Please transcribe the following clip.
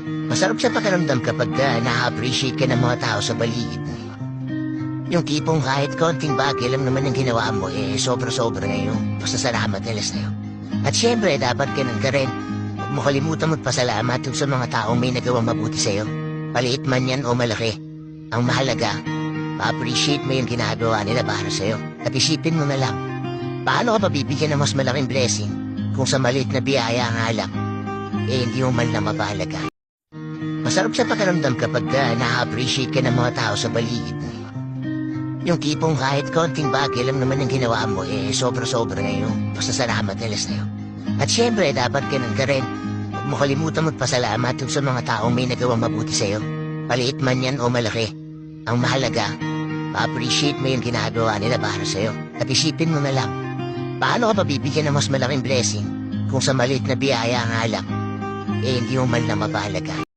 Masarap sa pakiramdam kapag na-appreciate ka ng mga tao sa paligid mo. Yung tipong kahit konting bagay lang naman ang ginawa mo, sobra-sobra na yung pasasalamat nila sa'yo. At syempre, dapat ganun ka rin. Huwag mo kalimutan magpasalamat yung sa mga taong may nagawang mabuti sa'yo. Paliit man yan o malaki. Ang mahalaga, ma-appreciate mo yung ginagawa nila para sa'yo. At isipin mo na lang, paano ka pabibigyan ng mas malaking blessing kung sa maliit na biyaya ang alak, hindi mo man lang mapahalaga. Masarap sa pakiramdam kapag na-appreciate ka ng mga tao sa paligid mo. Yung tipong kahit konting bagay lang naman ang ginawa mo, sobra-sobra na yung pasasalamat nila sa'yo. At syempre, dapat ganun ka rin. Huwag mo kalimutan magpasalamat yung sa mga taong may nagawang mabuti sa'yo. Paliit man yan o malaki. Ang mahalaga, ma-appreciate mo yung ginagawa nila para sa'yo. At isipin mo na lang, paano ka pabibigyan ng mas malaking blessing kung sa maliit na biyaya ang alak, hindi mo man lang mapahalaga.